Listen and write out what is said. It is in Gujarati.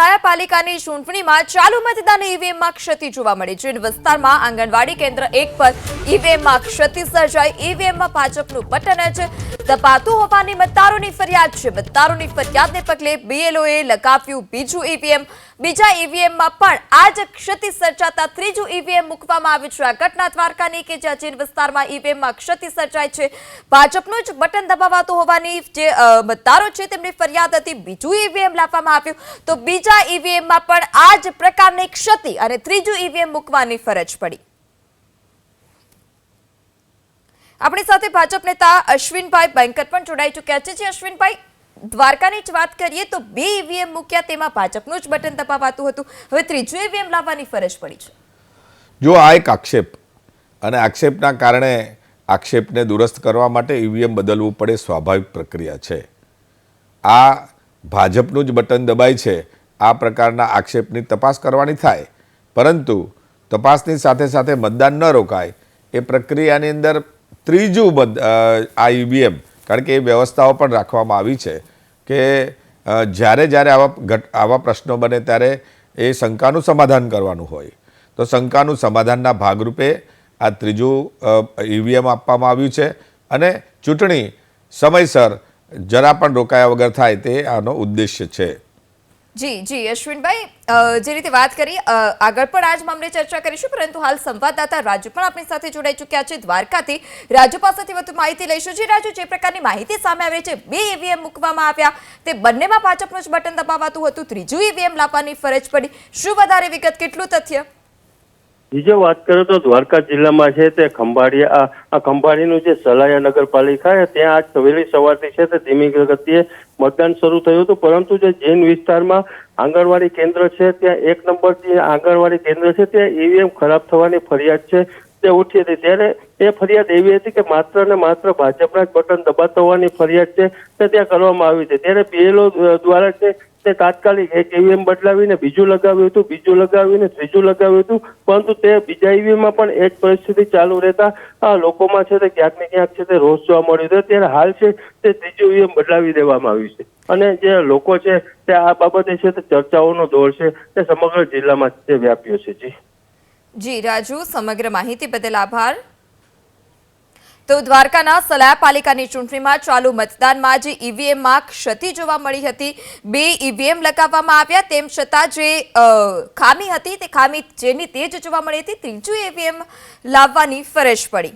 સલાયાપાલિકાની ચૂંટણીમાં ચાલુ મતદાન ઈવીએમમાં ક્ષતિ જોવા મળી છે। વિસ્તારમાં આંગણવાડી કેન્દ્ર 1 પર ઈવીએમમાં ક્ષતિ સર્જાઈ। ઈવીએમમાં ભાજપનું બટન જ દબાતું હોવાની મતદારોની ફરિયાદ છે। મતદારોની ફરિયાદને પગલે બીએલઓએ લગાવ્યું બીજું ઈવીએમ। બીજા ઈવીએમમાં પણ આ જ ક્ષતિ સર્જાતા ત્રીજું ઈવીએમ મૂકવામાં આવ્યું છે। આ ઘટના દ્વારકાની કે જ્યાં જીન વિસ્તારમાં ઈવીએમમાં ક્ષતિ સર્જાઈ છે। ભાજપનું જ બટન દબાવાતું હોવાની જે મતદારો છે તેમની ફરિયાદ હતી। બીજું ઈવીએમ લાવવામાં આવ્યું તો બીજા ઈવીએમમાં પણ આ જ પ્રકારની ક્ષતિ અને ત્રીજું ઈવીએમ મૂકવાની ફરજ પડી। આપણી સાથે ભાજપ નેતા અશ્વિનભાઈ બેંકર પણ જોડાઈ ચૂક્યા છે। જે અશ્વિનભાઈ, દ્વારકાની જ વાત કરીએ તો બે ઈવીએમ મૂક્યા, તેમાં ભાજપનું જ બટન દબાવાતું હતું, હવે ત્રીજું ઈવીએમ લાવવાની ફરજ પડી છે। જો આ એક આક્ષેપ અને આક્ષેપના કારણે આક્ષેપને દુરસ્ત કરવા માટે ઈવીએમ બદલવું પડે સ્વાભાવિક પ્રક્રિયા છે। આ ભાજપનું જ બટન દબાય છે, આ પ્રકારના આક્ષેપની તપાસ કરવાની થાય, પરંતુ તપાસની સાથે સાથે મતદાન ન રોકાય એ પ્રક્રિયાની અંદર ત્રીજું આ ઈવીએમ, કારણ કે એ વ્યવસ્થાઓ પણ રાખવામાં આવી છે કે જ્યારે આવા પ્રશ્નો બને ત્યારે એ શંકાનું સમાધાન કરવાનું હોય, તો શંકાનું સમાધાનના ભાગરૂપે આ ત્રીજું ઈવીએમ આપવામાં આવ્યું છે અને ચૂંટણી સમયસર જરા પણ રોકાયા વગર થાય તે આનો ઉદ્દેશ્ય છે। જી અશ્વિનભાઈ, જે રીતે વાત કરી આગળ પણ આ જ મામલે ચર્ચા કરીશું, પરંતુ હાલ સંવાદદાતા રાજુ પણ આપણી સાથે જોડાઈ ચૂક્યા છે દ્વારકાથી। રાજુ પાસેથી વધુ માહિતી લઈશું। જી રાજુ, જે પ્રકારની માહિતી સામે આવી છે, બે ઈવીએમ મૂકવામાં આવ્યા, તે બંનેમાં ભાજપનું જ બટન દબાવાતું હતું, ત્રીજું ઈવીએમ લાવવાની ફરજ પડી, શું વધારે વિગત, કેટલું તથ્ય? બીજો વાત કરો તો દ્વારકા જિલ્લામાં છે તે ખંભાળીનું જે સલાયા નગરપાલિકા છે ત્યાં આજ વહેલી સવારથી છે તે ધીમી ગતિએ મતદાન શરૂ થયું હતું, પરંતુ જે જૈન વિસ્તારમાં આંગણવાડી કેન્દ્ર છે ત્યાં 1 નંબર જે આંગણવાડી કેન્દ્ર છે ત્યાં ઈવીએમ ખરાબ થવાની ફરિયાદ છે તે ઉઠી હતી। ત્યારે એ ફરિયાદ એવી હતી કે માત્ર ને માત્ર ભાજપના જ બટન દબાતા હોવાની ફરિયાદ છે તે ત્યાં કરવામાં આવી છે। ત્યારે બીએલઓ દ્વારા છે તે તાત્કાલિક એક ઈવીએમ બદલાવીને બીજું લગાવ્યું હતું, બીજું લગાવીને ત્રીજું લગાવ્યું હતું, પરંતુ તે બીજા ઈવીએમમાં પણ એ જ પરિસ્થિતિ ચાલુ રહેતા લોકોમાં છે તે ક્યાંક ને ક્યાંક છે તે રોષ જોવા મળ્યો હતો। ત્યારે હાલ છે તે ત્રીજું ઈવીએમ બદલાવી દેવામાં આવ્યું છે અને જે લોકો છે તે આ બાબતે છે તે ચર્ચાઓનો દોર છે તે સમગ્ર જિલ્લામાં તે વ્યાપ્યો છે। જી રાજુ, સમગ્ર માહિતી બદલ આભાર। તો દ્વારકાના સલાયાપાલિકાની ચૂંટણીમાં ચાલુ મતદાનમાં જે ઈવીએમમાં ક્ષતિ જોવા મળી હતી, બે ઈવીએમ લગાવવામાં આવ્યા, તેમ છતાં જે ખામી હતી તે ખામી જેની તે જ જોવા મળી હતી, ત્રીજું ઈવીએમ લાવવાની ફરજ પડી।